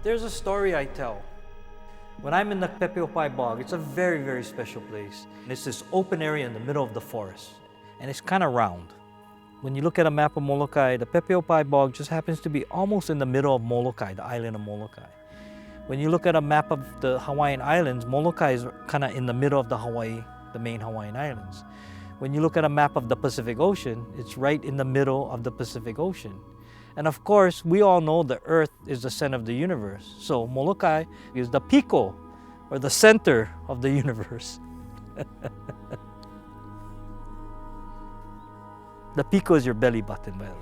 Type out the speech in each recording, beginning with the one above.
There's a story I tell. When I'm in the perpetuate bog, it's a very, very special place. It's this open area in the middle of the forest, and it's kind of round. When you look at a map of Molokai, the perpetuate bog just happens to be almost in the middle of Molokai, the island of Molokai. When you look at a map of the Hawaiian Islands, Molokai is kind of in the middle of the main Hawaiian Islands. When you look at a map of the Pacific Ocean, it's right in the middle of the Pacific Ocean. And of course, we all know the Earth is the center of the universe. So Molokai is the pico, or the center of the universe. The pico is your belly button, by the way.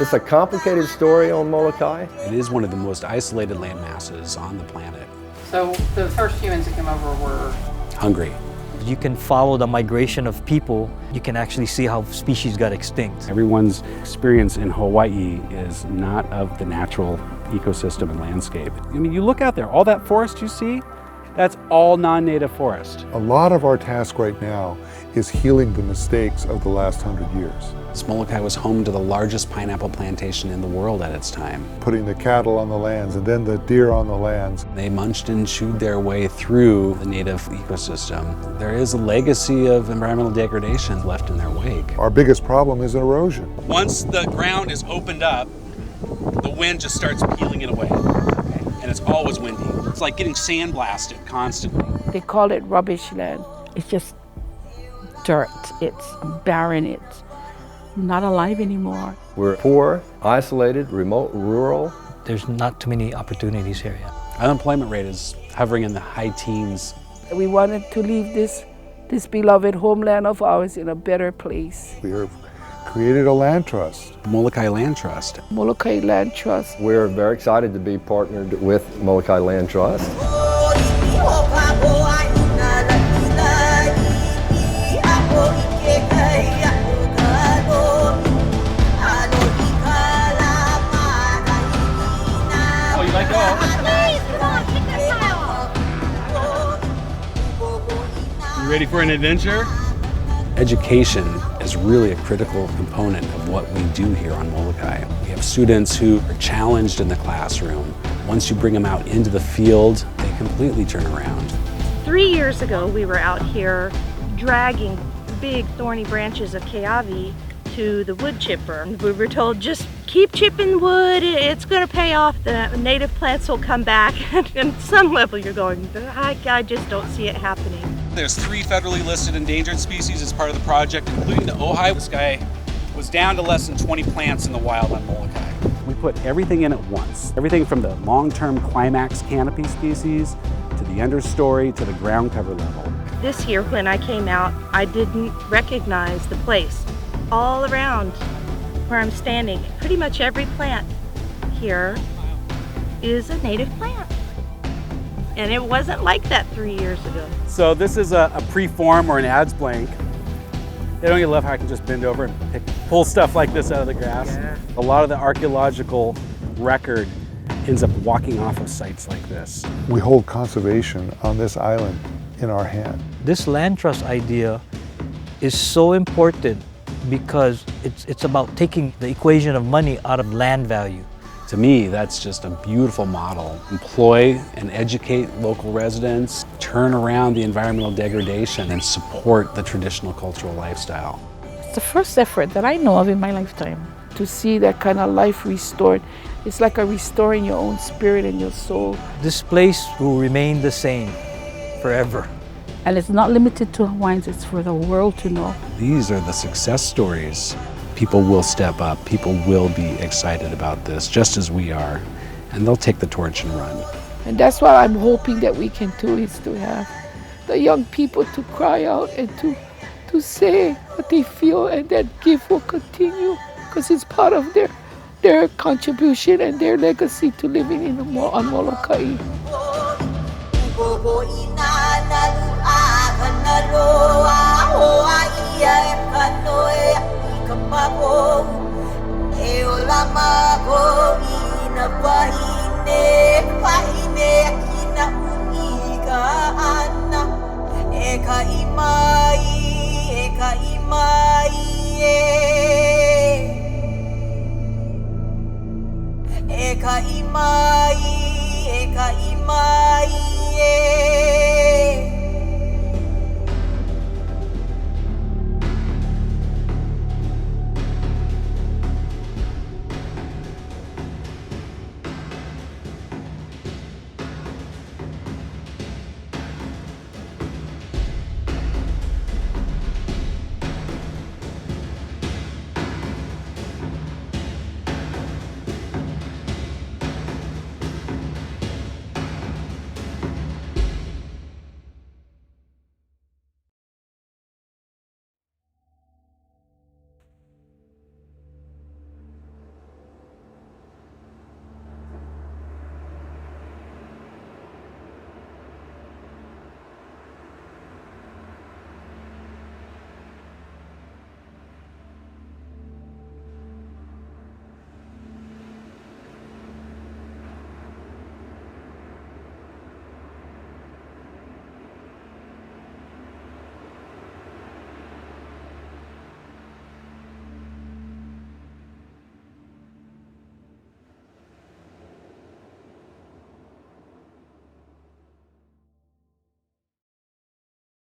It's a complicated story on Molokai. It is one of the most isolated land masses on the planet. So the first humans that came over were Hungry. You can follow the migration of people. You can actually see how species got extinct. Everyone's experience in Hawaii is not of the natural ecosystem and landscape. I mean, you look out there, all that forest you see, that's all non-native forest. A lot of our task right now is healing the mistakes of the last 100 years. Molokai was home to the largest pineapple plantation in the world at its time. Putting the cattle on the lands and then the deer on the lands. They munched and chewed their way through the native ecosystem. There is a legacy of environmental degradation left in their wake. Our biggest problem is erosion. Once the ground is opened up, the wind just starts peeling it away. And it's always windy. It's like getting sandblasted constantly. They call it rubbish land. It's just dirt. It's barren. It's not alive anymore. We're poor, isolated, remote, rural. There's not too many opportunities here yet. Unemployment rate is hovering in the high teens. We wanted to leave this beloved homeland of ours in a better place. We have created a land trust. Molokai Land Trust. Molokai Land Trust. We're very excited to be partnered with Molokai Land Trust. Oh, you like Please, come on, kick that tile. You ready for an adventure? Education is really a critical component of what we do here on Molokai. We have students who are challenged in the classroom. Once you bring them out into the field, they completely turn around. 3 years ago, we were out here dragging big thorny branches of keavi to the wood chipper. We were told, just keep chipping wood, it's going to pay off, the native plants will come back. And at some level you're going, I just don't see it happening. There's 3 federally listed endangered species as part of the project, including the ojai. This guy was down to less than 20 plants in the wild on Molokai. We put everything in at once. Everything from the long-term climax canopy species to the understory to the ground cover level. This year when I came out, I didn't recognize the place. All around where I'm standing, pretty much every plant here is a native plant. And it wasn't like that 3 years ago. So this is a pre-form or an ads blank. Don't you love how I can just bend over and pull stuff like this out of the grass? Yeah. A lot of the archaeological record ends up walking off of sites like this. We hold conservation on this island in our hand. This land trust idea is so important because it's about taking the equation of money out of land value. To me, that's just a beautiful model. Employ and educate local residents, turn around the environmental degradation, and support the traditional cultural lifestyle. It's the first effort that I know of in my lifetime. To see that kind of life restored, it's like a restoring your own spirit and your soul. This place will remain the same forever. And it's not limited to Hawaiians, it's for the world to know. These are the success stories. People will step up, people will be excited about this, just as we are, and they'll take the torch and run. And that's what I'm hoping that we can do, is to have the young people to cry out and to say what they feel, and that gift will continue, because it's part of their contribution and their legacy to living on Molokai. E o lama ko ina pahine Eka imai, eka imai, eka imai, eka imai.